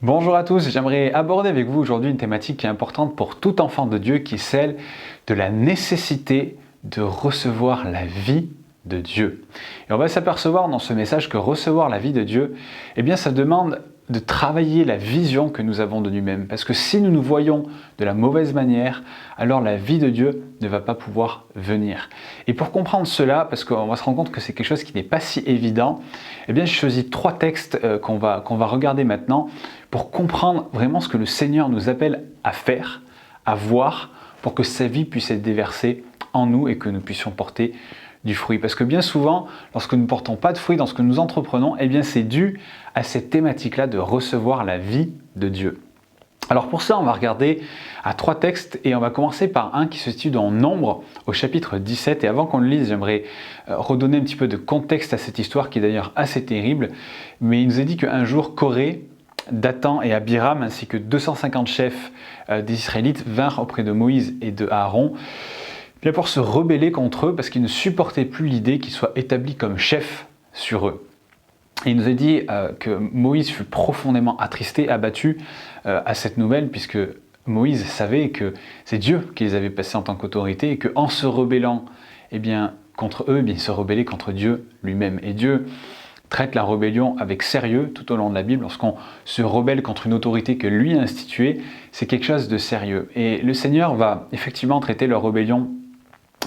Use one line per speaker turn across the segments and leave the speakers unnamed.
Bonjour à tous, j'aimerais aborder avec vous aujourd'hui une thématique qui est importante pour tout enfant de Dieu, qui est celle de la nécessité de recevoir la vie de Dieu. Et on va s'apercevoir dans ce message que recevoir la vie de Dieu, eh bien ça demande de travailler la vision que nous avons de nous-mêmes. Parce que si nous nous voyons de la mauvaise manière, alors la vie de Dieu ne va pas pouvoir venir. Et pour comprendre cela, parce qu'on va se rendre compte que c'est quelque chose qui n'est pas si évident, eh bien j'ai choisi 3 textes qu'on va regarder maintenant pour comprendre vraiment ce que le Seigneur nous appelle à faire, à voir, pour que sa vie puisse être déversée en nous et que nous puissions porter du fruit. Parce que bien souvent, lorsque nous ne portons pas de fruit dans ce que nous entreprenons, eh bien c'est dû à cette thématique-là de recevoir la vie de Dieu. Alors pour ça, on va regarder à 3 textes et on va commencer par un qui se situe dans Nombre au chapitre 17. Et avant qu'on le lise, j'aimerais redonner un petit peu de contexte à cette histoire qui est d'ailleurs assez terrible. Mais il nous est dit qu'un jour, Corée, Dathan et Abiram ainsi que 250 chefs des Israélites vinrent auprès de Moïse et de Aaron bien pour se rebeller contre eux parce qu'ils ne supportaient plus l'idée qu'ils soient établis comme chefs sur eux. Et il nous est dit que Moïse fut profondément attristé, abattu à cette nouvelle, puisque Moïse savait que c'est Dieu qui les avait passés en tant qu'autorité et qu'en se rebellant contre eux, il se rebellait contre Dieu lui-même. Et Dieu traite la rébellion avec sérieux tout au long de la Bible. Lorsqu'on se rebelle contre une autorité que lui a instituée, c'est quelque chose de sérieux. Et le Seigneur va effectivement traiter leur rébellion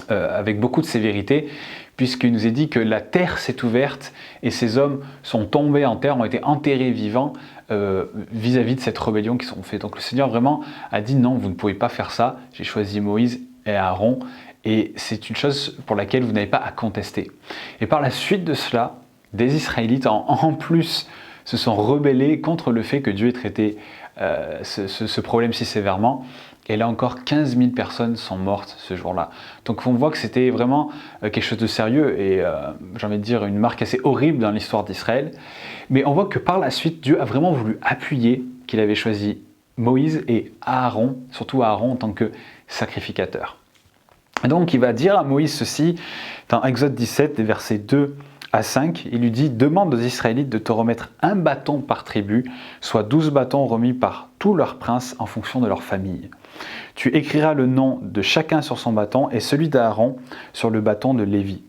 avec beaucoup de sévérité, puisqu'il nous est dit que la terre s'est ouverte et ces hommes sont tombés en terre, ont été enterrés vivants vis-à-vis de cette rébellion qu'ils ont fait. Donc le Seigneur vraiment a dit non, vous ne pouvez pas faire ça, j'ai choisi Moïse et Aaron, et c'est une chose pour laquelle vous n'avez pas à contester. Et par la suite de cela, des Israélites en plus se sont rebellés contre le fait que Dieu ait traité ce problème si sévèrement. Et là encore, 15 000 personnes sont mortes ce jour-là. Donc on voit que c'était vraiment quelque chose de sérieux et j'ai envie de dire une marque assez horrible dans l'histoire d'Israël. Mais on voit que par la suite, Dieu a vraiment voulu appuyer qu'il avait choisi Moïse et Aaron, surtout Aaron en tant que sacrificateur. Et donc il va dire à Moïse ceci dans Exode 17, des versets 2 à 5, il lui dit « Demande aux Israélites de te remettre un bâton par tribu, soit 12 bâtons remis par tous leurs princes en fonction de leur famille. Tu écriras le nom de chacun sur son bâton et celui d'Aaron sur le bâton de Lévi.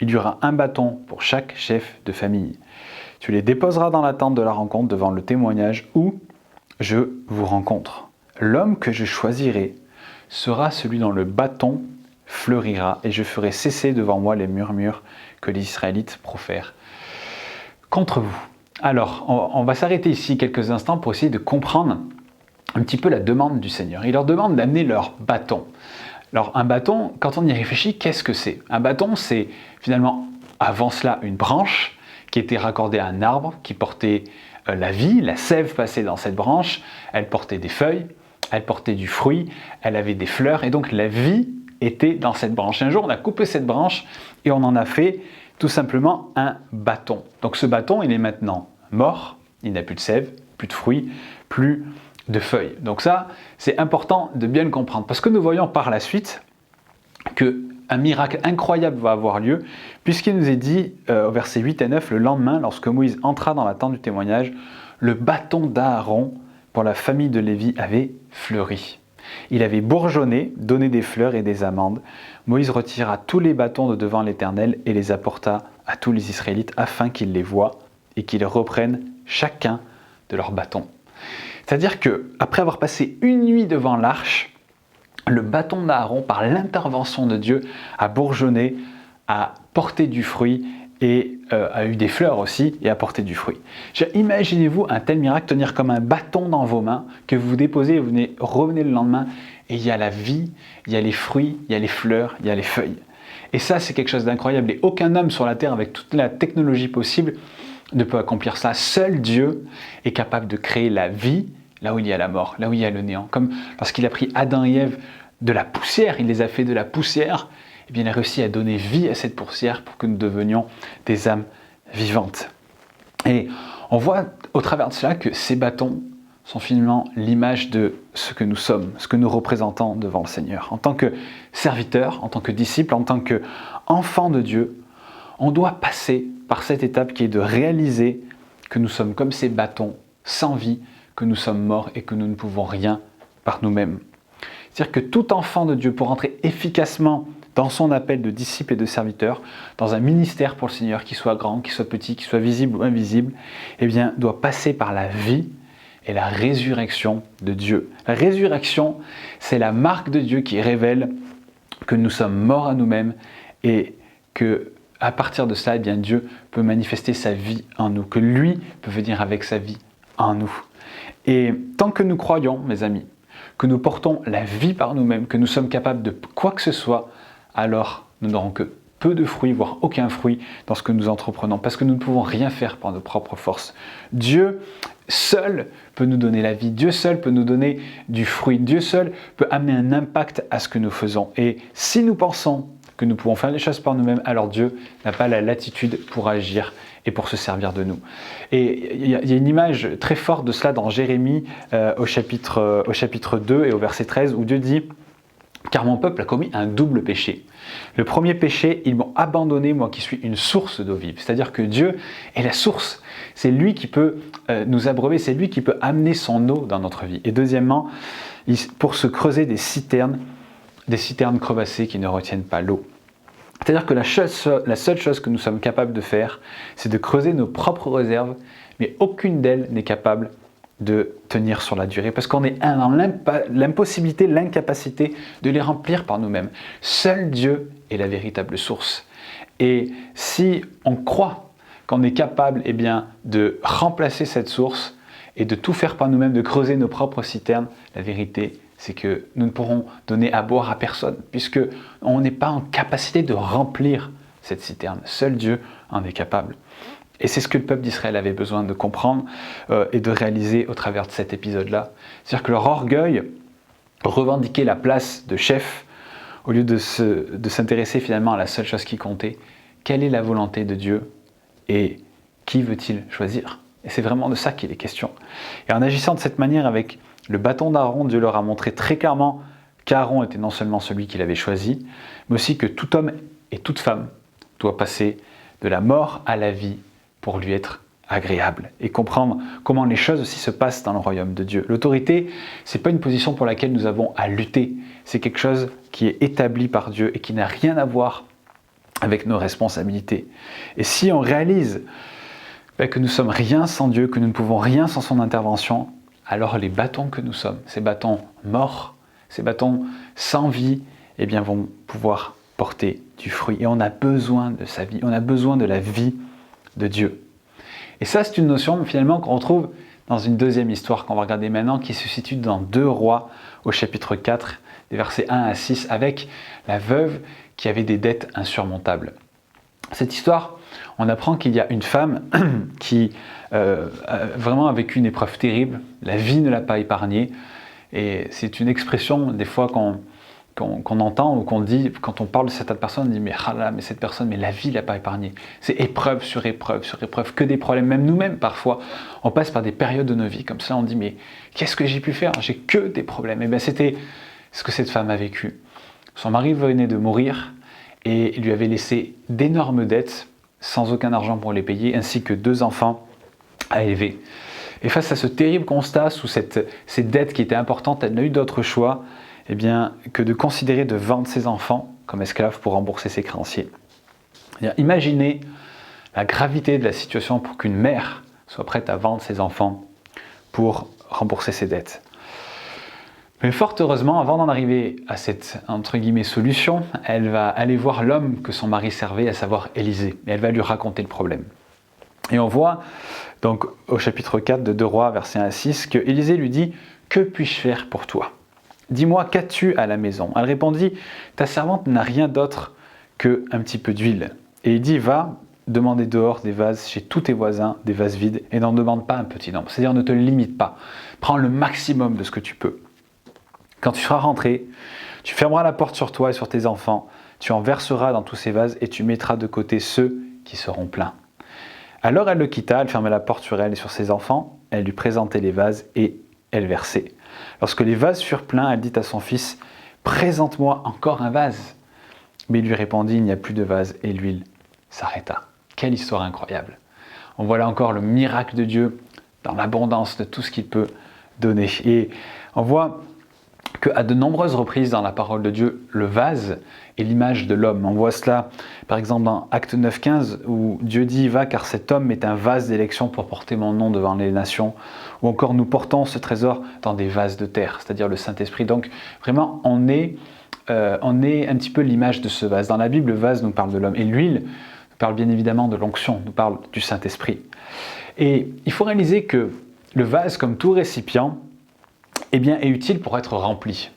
Il y aura un bâton pour chaque chef de famille. Tu les déposeras dans la tente de la rencontre devant le témoignage où je vous rencontre. L'homme que je choisirai sera celui dont le bâton fleurira et je ferai cesser devant moi les murmures que les Israélites profèrent contre vous. » Alors, on va s'arrêter ici quelques instants pour essayer de comprendre un petit peu la demande du Seigneur. Il leur demande d'amener leur bâton. Alors, un bâton, quand on y réfléchit, qu'est-ce que c'est? Un bâton, c'est finalement, avant cela, une branche qui était raccordée à un arbre qui portait la vie, la sève passait dans cette branche, elle portait des feuilles, elle portait du fruit, elle avait des fleurs, et donc la vie était dans cette branche. Un jour, on a coupé cette branche et on en a fait tout simplement un bâton. Donc ce bâton, il est maintenant mort, il n'a plus de sève, plus de fruits, plus de feuilles. Donc ça, c'est important de bien le comprendre, parce que nous voyons par la suite qu'un miracle incroyable va avoir lieu, puisqu'il nous est dit au verset 8 et 9, le lendemain, lorsque Moïse entra dans la tente du témoignage, le bâton d'Aaron pour la famille de Lévi avait fleuri. Il avait bourgeonné, donné des fleurs et des amandes. Moïse retira tous les bâtons de devant l'Éternel et les apporta à tous les Israélites afin qu'ils les voient et qu'ils reprennent chacun de leurs bâtons. C'est-à-dire qu'après avoir passé une nuit devant l'arche, le bâton d'Aaron, par l'intervention de Dieu, a bourgeonné, a porté du fruit et a eu des fleurs aussi et a porté du fruit. Imaginez-vous un tel miracle, tenir comme un bâton dans vos mains, que vous déposez et revenez le lendemain, et il y a la vie, il y a les fruits, il y a les fleurs, il y a les feuilles. Et ça, c'est quelque chose d'incroyable. Et aucun homme sur la terre, avec toute la technologie possible, ne peut accomplir ça. Seul Dieu est capable de créer la vie là où il y a la mort, là où il y a le néant. Comme lorsqu'il a pris Adam et Ève de la poussière, il les a fait de la poussière, eh bien, il a réussi à donner vie à cette poussière pour que nous devenions des âmes vivantes. Et on voit au travers de cela que ces bâtons sont finalement l'image de ce que nous sommes, ce que nous représentons devant le Seigneur. En tant que serviteurs, en tant que disciples, en tant qu'enfants de Dieu, on doit passer par cette étape qui est de réaliser que nous sommes comme ces bâtons sans vie, que nous sommes morts et que nous ne pouvons rien par nous-mêmes. C'est-à-dire que tout enfant de Dieu, pour entrer efficacement dans son appel de disciple et de serviteur, dans un ministère pour le Seigneur, qui soit grand, qui soit petit, qui soit visible ou invisible, eh bien, doit passer par la vie et la résurrection de Dieu. La résurrection, c'est la marque de Dieu qui révèle que nous sommes morts à nous-mêmes et que à partir de ça, eh bien, Dieu peut manifester sa vie en nous, que lui peut venir avec sa vie en nous. Et tant que nous croyons, mes amis, que nous portons la vie par nous-mêmes, que nous sommes capables de quoi que ce soit, alors nous n'aurons que peu de fruits, voire aucun fruit dans ce que nous entreprenons, parce que nous ne pouvons rien faire par nos propres forces. Dieu seul peut nous donner la vie, Dieu seul peut nous donner du fruit, Dieu seul peut amener un impact à ce que nous faisons. Et si nous pensons que nous pouvons faire les choses par nous-mêmes, alors Dieu n'a pas la latitude pour agir et pour se servir de nous. Et il y a une image très forte de cela dans Jérémie au chapitre 2 et au verset 13 où Dieu dit « Car mon peuple a commis un double péché. Le premier péché, ils m'ont abandonné, moi qui suis une source d'eau vive. » C'est-à-dire que Dieu est la source. C'est lui qui peut nous abreuver, c'est lui qui peut amener son eau dans notre vie. Et deuxièmement, pour se creuser des citernes crevassées qui ne retiennent pas l'eau. C'est-à-dire que la seule chose que nous sommes capables de faire, c'est de creuser nos propres réserves, mais aucune d'elles n'est capable de tenir sur la durée, parce qu'on est dans l'impossibilité, l'incapacité de les remplir par nous-mêmes. Seul Dieu est la véritable source. Et si on croit qu'on est capable de remplacer cette source et de tout faire par nous-mêmes, de creuser nos propres citernes, la vérité, c'est que nous ne pourrons donner à boire à personne, puisqu'on n'est pas en capacité de remplir cette citerne. Seul Dieu en est capable. Et c'est ce que le peuple d'Israël avait besoin de comprendre et de réaliser au travers de cet épisode-là. C'est-à-dire que leur orgueil revendiquait la place de chef au lieu de s'intéresser finalement à la seule chose qui comptait. Quelle est la volonté de Dieu et qui veut-il choisir? Et c'est vraiment de ça qu'il est question. Et en agissant de cette manière avec le bâton d'Aaron, Dieu leur a montré très clairement qu'Aaron était non seulement celui qu'il avait choisi, mais aussi que tout homme et toute femme doit passer de la mort à la vie pour lui être agréable et comprendre comment les choses aussi se passent dans le royaume de Dieu. L'autorité, ce n'est pas une position pour laquelle nous avons à lutter, c'est quelque chose qui est établi par Dieu et qui n'a rien à voir avec nos responsabilités. Et si on réalise que nous ne sommes rien sans Dieu, que nous ne pouvons rien sans son intervention, alors les bâtons que nous sommes, ces bâtons morts, ces bâtons sans vie, vont pouvoir porter du fruit. Et on a besoin de sa vie, on a besoin de la vie de Dieu. Et ça, c'est une notion finalement qu'on retrouve dans une deuxième histoire qu'on va regarder maintenant, qui se situe dans 2 Rois au chapitre 4, des versets 1 à 6, avec la veuve qui avait des dettes insurmontables. Cette histoire, on apprend qu'il y a une femme qui vraiment a vécu une épreuve terrible, la vie ne l'a pas épargnée, et c'est une expression des fois qu'on entend ou qu'on dit, quand on parle de cette personne, on dit mais cette personne, mais la vie ne l'a pas épargnée. C'est épreuve sur épreuve sur épreuve, que des problèmes, même nous-mêmes parfois, on passe par des périodes de nos vies comme ça, on dit mais qu'est-ce que j'ai pu faire? J'ai que des problèmes. Et bien c'était ce que cette femme a vécu. Son mari venait de mourir et lui avait laissé d'énormes dettes, sans aucun argent pour les payer, ainsi que 2 enfants à élever. Et face à ce terrible constat, sous ces dettes qui étaient importantes, elle n'a eu d'autre choix que de considérer de vendre ses enfants comme esclaves pour rembourser ses créanciers. Imaginez la gravité de la situation pour qu'une mère soit prête à vendre ses enfants pour rembourser ses dettes. Mais fort heureusement, avant d'en arriver à cette entre guillemets solution, elle va aller voir l'homme que son mari servait, à savoir Élisée, et elle va lui raconter le problème. Et on voit donc au chapitre 4 de 2 Rois, versets 1 à 6, que Élisée lui dit « Que puis-je faire pour toi ? Dis-moi, qu'as-tu à la maison ?» Elle répondit « Ta servante n'a rien d'autre qu'un petit peu d'huile. » Et il dit « Va demander dehors des vases chez tous tes voisins, des vases vides, et n'en demande pas un petit nombre. » C'est-à-dire ne te limite pas. Prends le maximum de ce que tu peux. Quand tu seras rentré, tu fermeras la porte sur toi et sur tes enfants, tu en verseras dans tous ces vases et tu mettras de côté ceux qui seront pleins. Alors elle le quitta, elle fermait la porte sur elle et sur ses enfants, elle lui présentait les vases et elle versait. Lorsque les vases furent pleins, elle dit à son fils « Présente-moi encore un vase !» Mais il lui répondit « Il n'y a plus de vase » et l'huile s'arrêta. Quelle histoire incroyable! On voit là encore le miracle de Dieu dans l'abondance de tout ce qu'il peut donner. Et on voit qu'à de nombreuses reprises dans la parole de Dieu, le vase est l'image de l'homme. On voit cela par exemple dans Acte 9,15 où Dieu dit « Va car cet homme est un vase d'élection pour porter mon nom devant les nations » ou encore « Nous portons ce trésor dans des vases de terre », c'est-à-dire le Saint-Esprit. Donc vraiment on est un petit peu l'image de ce vase. Dans la Bible, le vase nous parle de l'homme et l'huile nous parle bien évidemment de l'onction, nous parle du Saint-Esprit. Et il faut réaliser que le vase, comme tout récipient, eh bien, est utile pour être rempli.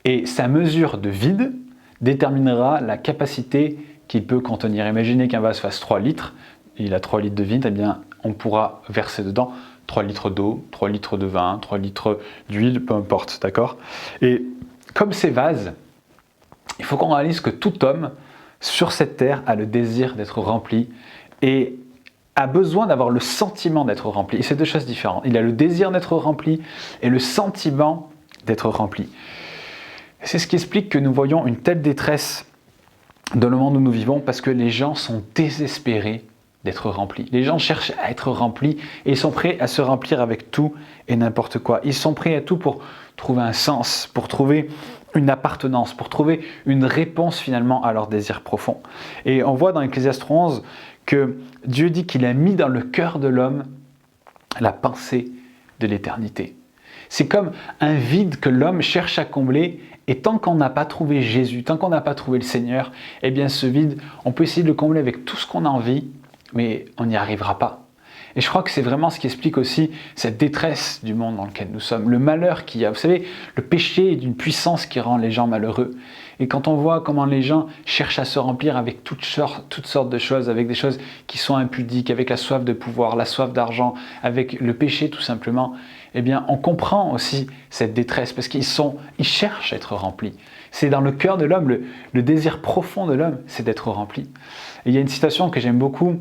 Et sa mesure de vide déterminera la capacité qu'il peut contenir. Imaginez qu'un vase fasse 3 litres, il a 3 litres de vide, eh bien, on pourra verser dedans 3 litres d'eau, 3 litres de vin, 3 litres d'huile, peu importe, d'accord? Et comme ces vases, il faut qu'on réalise que tout homme sur cette terre a le désir d'être rempli et a besoin d'avoir le sentiment d'être rempli. Et c'est 2 choses différentes. Il a le désir d'être rempli et le sentiment d'être rempli. C'est ce qui explique que nous voyons une telle détresse dans le monde où nous vivons parce que les gens sont désespérés d'être remplis. Les gens cherchent à être remplis et ils sont prêts à se remplir avec tout et n'importe quoi. Ils sont prêts à tout pour trouver un sens, pour trouver une appartenance, pour trouver une réponse finalement à leurs désirs profonds. Et on voit dans Ecclésiaste 11 que Dieu dit qu'il a mis dans le cœur de l'homme la pensée de l'éternité. C'est comme un vide que l'homme cherche à combler et tant qu'on n'a pas trouvé Jésus, tant qu'on n'a pas trouvé le Seigneur, eh bien ce vide, on peut essayer de le combler avec tout ce qu'on a envie, mais on n'y arrivera pas. Et je crois que c'est vraiment ce qui explique aussi cette détresse du monde dans lequel nous sommes, le malheur qu'il y a. Vous savez, le péché est d'une puissance qui rend les gens malheureux. Et quand on voit comment les gens cherchent à se remplir avec toutes sortes de choses, avec des choses qui sont impudiques, avec la soif de pouvoir, la soif d'argent, avec le péché tout simplement, eh bien on comprend aussi cette détresse parce qu'ils cherchent à être remplis. C'est dans le cœur de l'homme, le désir profond de l'homme, c'est d'être rempli. Et il y a une citation que j'aime beaucoup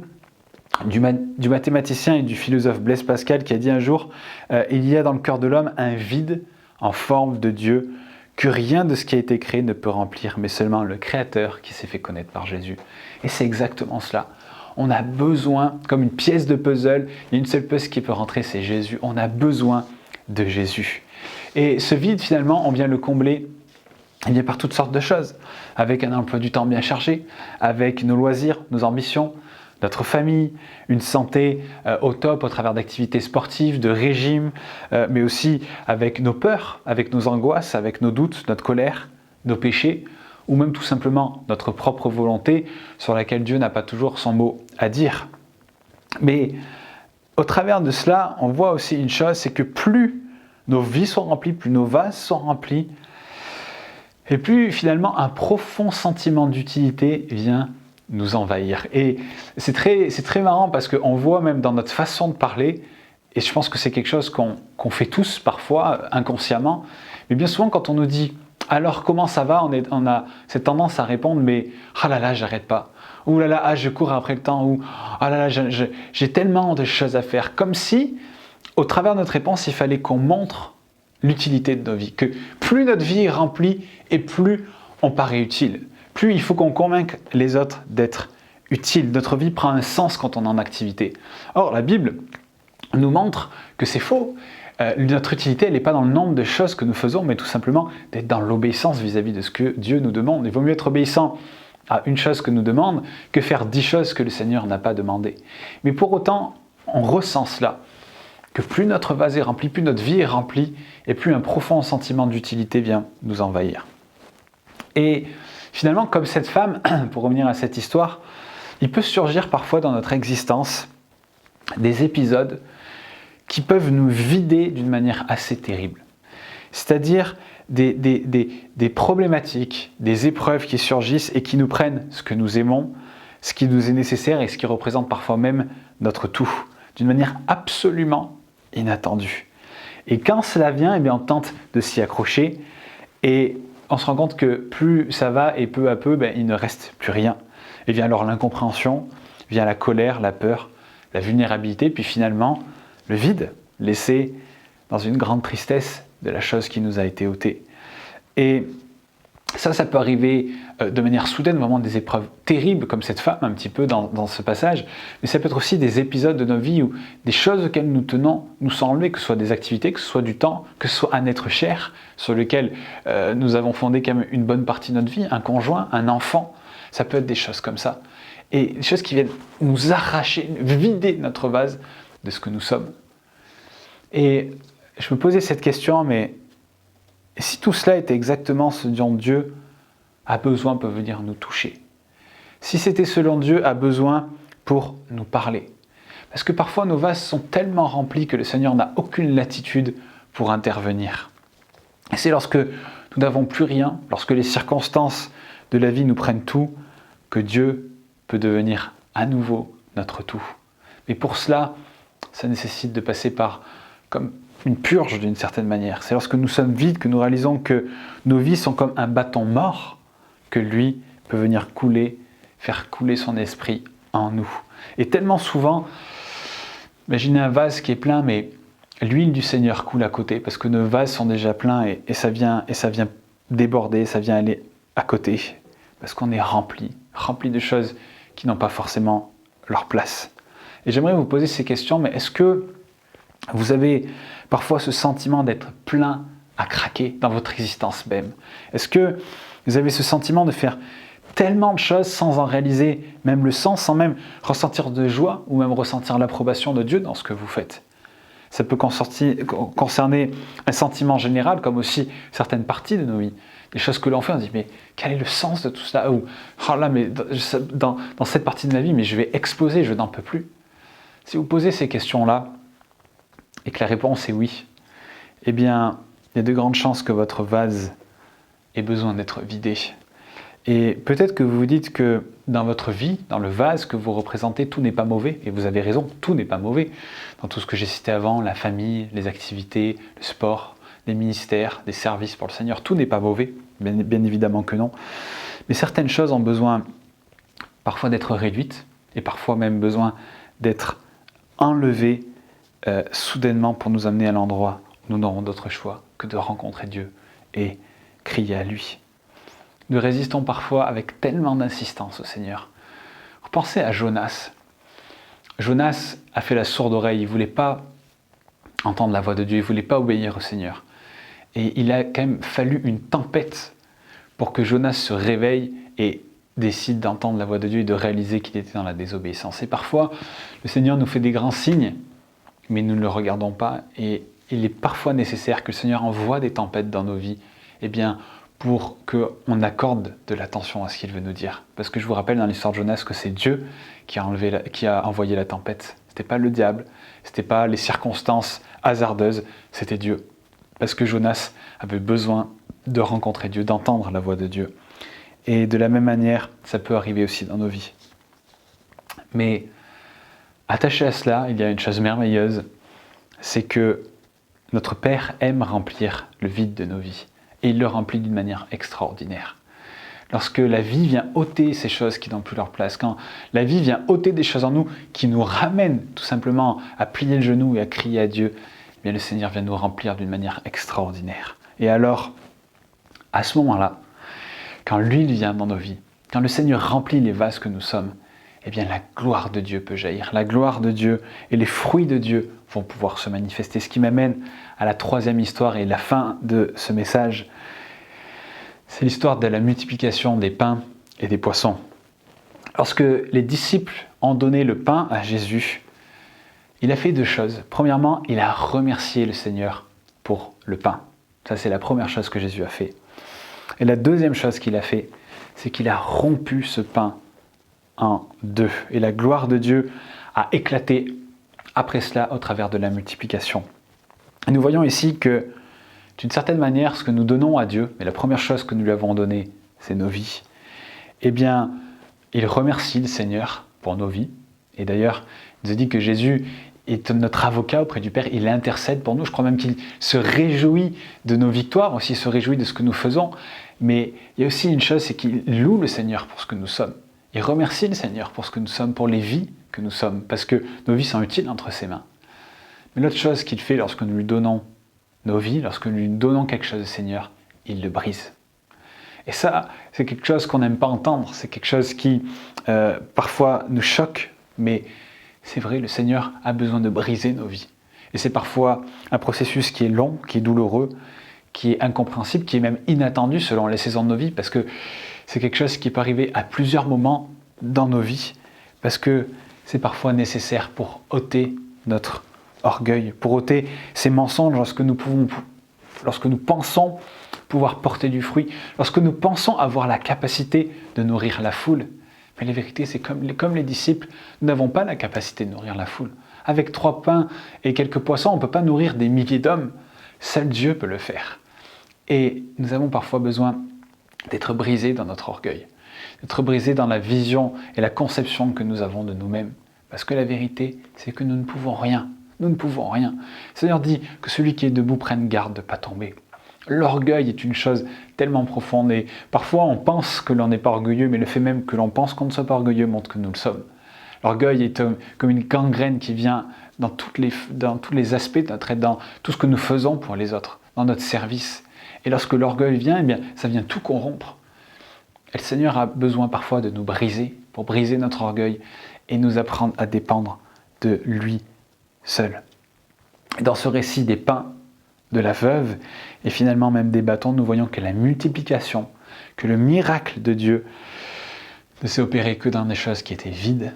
du mathématicien et du philosophe Blaise Pascal qui a dit un jour « Il y a dans le cœur de l'homme un vide en forme de Dieu que rien de ce qui a été créé ne peut remplir, mais seulement le Créateur qui s'est fait connaître par Jésus. » Et c'est exactement cela. On a besoin, comme une pièce de puzzle, il y a une seule pièce qui peut rentrer, c'est Jésus. On a besoin de Jésus. Et ce vide, finalement, on vient le combler par toutes sortes de choses, avec un emploi du temps bien chargé, avec nos loisirs, nos ambitions, notre famille, une santé au top au travers d'activités sportives, de régimes, mais aussi avec nos peurs, avec nos angoisses, avec nos doutes, notre colère, nos péchés, ou même tout simplement notre propre volonté sur laquelle Dieu n'a pas toujours son mot à dire. Mais au travers de cela, on voit aussi une chose, c'est que plus nos vies sont remplies, plus nos vases sont remplis, et plus finalement un profond sentiment d'utilité vient nous envahir. Et c'est très marrant parce qu'on voit même dans notre façon de parler, et je pense que c'est quelque chose qu'on fait tous parfois inconsciemment, mais bien souvent quand on nous dit « alors comment ça va ?» on a cette tendance à répondre « mais ah là là, j'arrête pas » ou « là là, je cours après le temps » ou « ah là là, j'ai tellement de choses à faire », comme si au travers de notre réponse, il fallait qu'on montre l'utilité de nos vies, que plus notre vie est remplie et plus on paraît utile. Plus il faut qu'on convainque les autres d'être utiles. Notre vie prend un sens quand on est en activité. Or, la Bible nous montre que c'est faux. Notre utilité, elle n'est pas dans le nombre de choses que nous faisons, mais tout simplement d'être dans l'obéissance vis-à-vis de ce que Dieu nous demande. Il vaut mieux être obéissant à une chose que nous demande que faire 10 choses que le Seigneur n'a pas demandées. Mais pour autant, on ressent cela, que plus notre vase est rempli, plus notre vie est remplie, et plus un profond sentiment d'utilité vient nous envahir. Et finalement, comme cette femme, pour revenir à cette histoire, il peut surgir parfois dans notre existence des épisodes qui peuvent nous vider d'une manière assez terrible. C'est-à-dire des problématiques, des épreuves qui surgissent et qui nous prennent ce que nous aimons, ce qui nous est nécessaire et ce qui représente parfois même notre tout, d'une manière absolument inattendue. Et quand cela vient, eh bien, on tente de s'y accrocher et on se rend compte que plus ça va et peu à peu, il ne reste plus rien. Et vient alors l'incompréhension, vient la colère, la peur, la vulnérabilité, puis finalement le vide, laissé dans une grande tristesse de la chose qui nous a été ôtée. Et Ça peut arriver de manière soudaine, vraiment des épreuves terribles, comme cette femme un petit peu dans ce passage, mais ça peut être aussi des épisodes de nos vies où des choses auxquelles nous tenons nous sont enlevées, que ce soit des activités, que ce soit du temps, que ce soit un être cher, sur lequel nous avons fondé quand même une bonne partie de notre vie, un conjoint, un enfant, ça peut être des choses comme ça. Et des choses qui viennent nous arracher, vider notre vase de ce que nous sommes. Et je me posais cette question, mais si tout cela était exactement ce dont Dieu a besoin peut venir nous toucher, si c'était ce dont Dieu a besoin pour nous parler, parce que parfois nos vases sont tellement remplis que le Seigneur n'a aucune latitude pour intervenir. Et c'est lorsque nous n'avons plus rien, lorsque les circonstances de la vie nous prennent tout, que Dieu peut devenir à nouveau notre tout. Mais pour cela, ça nécessite de passer par comme une purge d'une certaine manière. C'est lorsque nous sommes vides que nous réalisons que nos vies sont comme un bâton mort, que lui peut venir couler, faire couler son esprit en nous. Et tellement souvent, imaginez un vase qui est plein, mais l'huile du Seigneur coule à côté, parce que nos vases sont déjà pleins et ça vient déborder, ça vient aller à côté, parce qu'on est rempli de choses qui n'ont pas forcément leur place. Et j'aimerais vous poser ces questions, mais est-ce que vous avez parfois ce sentiment d'être plein à craquer dans votre existence même? Est-ce que vous avez ce sentiment de faire tellement de choses sans en réaliser même le sens, sans même ressentir de joie ou même ressentir l'approbation de Dieu dans ce que vous faites? Ça peut concerner un sentiment général comme aussi certaines parties de nos vies. Des choses que l'on fait, on se dit mais quel est le sens de tout cela? Ou oh là, mais dans cette partie de ma vie, mais je vais exploser, je n'en peux plus. Si vous posez ces questions-là et que la réponse est oui, eh bien, il y a de grandes chances que votre vase ait besoin d'être vidé. Et peut-être que vous vous dites que dans votre vie, dans le vase que vous représentez, tout n'est pas mauvais. Et vous avez raison, tout n'est pas mauvais. Dans tout ce que j'ai cité avant, la famille, les activités, le sport, les ministères, des services pour le Seigneur, tout n'est pas mauvais. Bien évidemment que non. Mais certaines choses ont besoin parfois d'être réduites et parfois même besoin d'être enlevées soudainement pour nous amener à l'endroit où nous n'aurons d'autre choix que de rencontrer Dieu et crier à lui. Nous résistons parfois avec tellement d'insistance au Seigneur. Repensez à Jonas. Jonas a fait la sourde oreille, il ne voulait pas entendre la voix de Dieu, il ne voulait pas obéir au Seigneur. Et il a quand même fallu une tempête pour que Jonas se réveille et décide d'entendre la voix de Dieu et de réaliser qu'il était dans la désobéissance. Et parfois, le Seigneur nous fait des grands signes, mais nous ne le regardons pas. Et il est parfois nécessaire que le Seigneur envoie des tempêtes dans nos vies, pour qu'on accorde de l'attention à ce qu'il veut nous dire. Parce que je vous rappelle dans l'histoire de Jonas que c'est Dieu qui a envoyé la tempête. Ce n'était pas le diable, ce n'était pas les circonstances hasardeuses, c'était Dieu. Parce que Jonas avait besoin de rencontrer Dieu, d'entendre la voix de Dieu. Et de la même manière, ça peut arriver aussi dans nos vies. Mais attaché à cela, il y a une chose merveilleuse, c'est que notre Père aime remplir le vide de nos vies. Et il le remplit d'une manière extraordinaire. Lorsque la vie vient ôter ces choses qui n'ont plus leur place, quand la vie vient ôter des choses en nous qui nous ramènent tout simplement à plier le genou et à crier à Dieu, eh bien le Seigneur vient nous remplir d'une manière extraordinaire. Et alors, à ce moment-là, quand l'huile vient dans nos vies, quand le Seigneur remplit les vases que nous sommes, eh bien la gloire de Dieu peut jaillir. La gloire de Dieu et les fruits de Dieu vont pouvoir se manifester. Ce qui m'amène à la troisième histoire et la fin de ce message. C'est l'histoire de la multiplication des pains et des poissons. Lorsque les disciples ont donné le pain à Jésus, il a fait deux choses. Premièrement, il a remercié le Seigneur pour le pain. Ça, c'est la première chose que Jésus a fait. Et la deuxième chose qu'il a fait, c'est qu'il a rompu ce pain en deux. Et la gloire de Dieu a éclaté après cela au travers de la multiplication. Et nous voyons ici que, d'une certaine manière, ce que nous donnons à Dieu, et la première chose que nous lui avons donnée, c'est nos vies, eh bien, il remercie le Seigneur pour nos vies. Et d'ailleurs, il nous a dit que Jésus est notre avocat auprès du Père, il intercède pour nous. Je crois même qu'il se réjouit de nos victoires, aussi se réjouit de ce que nous faisons. Mais il y a aussi une chose, c'est qu'il loue le Seigneur pour ce que nous sommes. Il remercie le Seigneur pour ce que nous sommes, pour les vies que nous sommes, parce que nos vies sont utiles entre ses mains. Mais l'autre chose qu'il fait lorsque nous lui donnons nos vies, lorsque nous lui donnons quelque chose au Seigneur, il le brise. Et ça, c'est quelque chose qu'on n'aime pas entendre, c'est quelque chose qui parfois nous choque, mais c'est vrai, le Seigneur a besoin de briser nos vies. Et c'est parfois un processus qui est long, qui est douloureux, qui est incompréhensible, qui est même inattendu selon les saisons de nos vies, parce que c'est quelque chose qui peut arriver à plusieurs moments dans nos vies, parce que c'est parfois nécessaire pour ôter notre orgueil, pour ôter ces mensonges lorsque nous pensons pouvoir porter du fruit, lorsque nous pensons avoir la capacité de nourrir la foule. Mais la vérité, c'est comme les disciples, nous n'avons pas la capacité de nourrir la foule. Avec 3 pains et quelques poissons, on ne peut pas nourrir des milliers d'hommes. Seul Dieu peut le faire. Et nous avons parfois besoin d'être brisés dans notre orgueil, d'être brisés dans la vision et la conception que nous avons de nous-mêmes. Parce que la vérité, c'est que nous ne pouvons rien. Nous ne pouvons rien. Le Seigneur dit que celui qui est debout prenne garde de ne pas tomber. L'orgueil est une chose tellement profonde et parfois on pense que l'on n'est pas orgueilleux, mais le fait même que l'on pense qu'on ne soit pas orgueilleux montre que nous le sommes. L'orgueil est comme une gangrène qui vient dans tous les aspects de notre être, dans tout ce que nous faisons pour les autres, dans notre service. Et lorsque l'orgueil vient, eh bien, ça vient tout corrompre. Et le Seigneur a besoin parfois de nous briser, pour briser notre orgueil et nous apprendre à dépendre de lui seul. Et dans ce récit des pains de la veuve et finalement même des bâtons, nous voyons que la multiplication, que le miracle de Dieu ne s'est opéré que dans des choses qui étaient vides,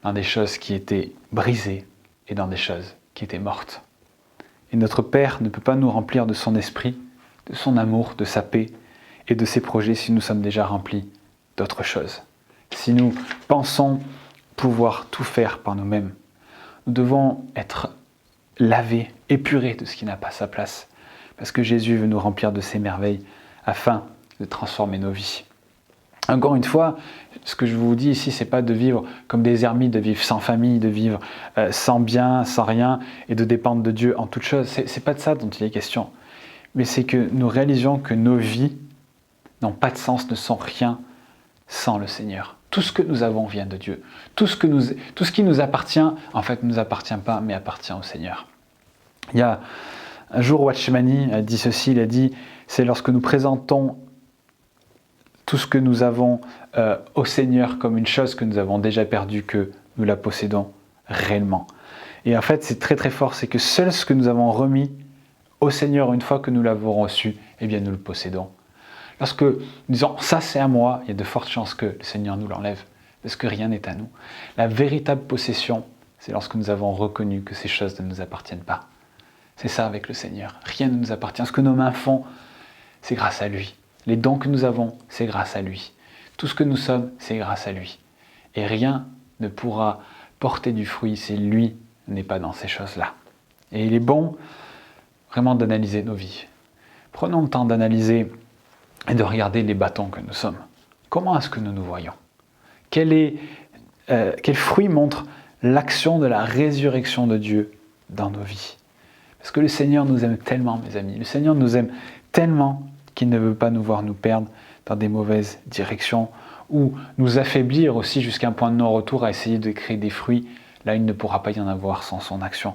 dans des choses qui étaient brisées et dans des choses qui étaient mortes. Et notre Père ne peut pas nous remplir de son esprit, de son amour, de sa paix et de ses projets si nous sommes déjà remplis d'autres choses. Si nous pensons pouvoir tout faire par nous-mêmes, nous devons être lavés, épurés de ce qui n'a pas sa place, parce que Jésus veut nous remplir de ses merveilles afin de transformer nos vies. Encore une fois, ce que je vous dis ici, c'est pas de vivre comme des ermites, de vivre sans famille, de vivre sans bien, sans rien, et de dépendre de Dieu en toutes choses. C'est pas de ça dont il est question. Mais c'est que nous réalisions que nos vies n'ont pas de sens, ne sont rien sans le Seigneur. Tout ce que nous avons vient de Dieu. Tout ce qui nous appartient, en fait, ne nous appartient pas, mais appartient au Seigneur. Il y a un jour, Watchmani a dit ceci, il a dit, c'est lorsque nous présentons tout ce que nous avons au Seigneur comme une chose que nous avons déjà perdue, que nous la possédons réellement. Et en fait, c'est très très fort, c'est que seul ce que nous avons remis au Seigneur une fois que nous l'avons reçu, eh bien nous le possédons. Lorsque nous disons « ça c'est à moi », il y a de fortes chances que le Seigneur nous l'enlève, parce que rien n'est à nous. La véritable possession, c'est lorsque nous avons reconnu que ces choses ne nous appartiennent pas. C'est ça avec le Seigneur, rien ne nous appartient. Ce que nos mains font, c'est grâce à lui. Les dons que nous avons, c'est grâce à lui. Tout ce que nous sommes, c'est grâce à lui. Et rien ne pourra porter du fruit si lui n'est pas dans ces choses-là. Et il est bon vraiment d'analyser nos vies. Prenons le temps d'analyser et de regarder les bâtons que nous sommes. Comment est-ce que nous nous voyons ? Quel fruit montre l'action de la résurrection de Dieu dans nos vies ? Parce que le Seigneur nous aime tellement, mes amis. Le Seigneur nous aime tellement qu'il ne veut pas nous voir nous perdre dans des mauvaises directions ou nous affaiblir aussi jusqu'à un point de non-retour à essayer de créer des fruits. Là, il ne pourra pas y en avoir sans son action.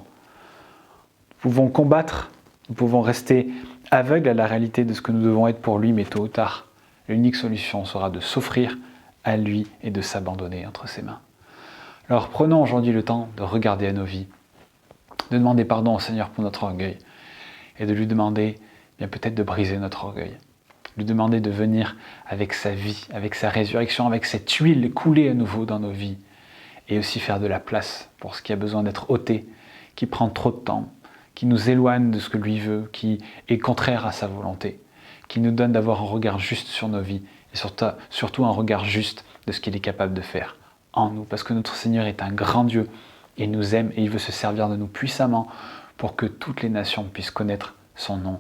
Nous pouvons combattre, nous pouvons rester aveugles à la réalité de ce que nous devons être pour lui, mais tôt ou tard, l'unique solution sera de s'offrir à lui et de s'abandonner entre ses mains. Alors prenons aujourd'hui le temps de regarder à nos vies, de demander pardon au Seigneur pour notre orgueil et de lui demander bien peut-être de briser notre orgueil, lui demander de venir avec sa vie, avec sa résurrection, avec cette huile coulée à nouveau dans nos vies et aussi faire de la place pour ce qui a besoin d'être ôté, qui prend trop de temps, qui nous éloigne de ce que lui veut, qui est contraire à sa volonté, qui nous donne d'avoir un regard juste sur nos vies et surtout un regard juste de ce qu'il est capable de faire en nous. Parce que notre Seigneur est un grand Dieu, il nous aime et il veut se servir de nous puissamment pour que toutes les nations puissent connaître son nom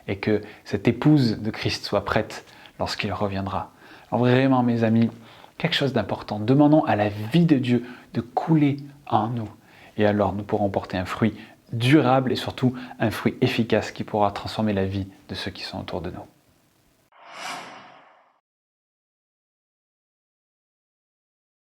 et que cette épouse de Christ soit prête lorsqu'il reviendra. Alors vraiment, mes amis, quelque chose d'important. Demandons à la vie de Dieu de couler en nous. Et alors, nous pourrons porter un fruit durable et surtout un fruit efficace qui pourra transformer la vie de ceux qui sont autour de nous.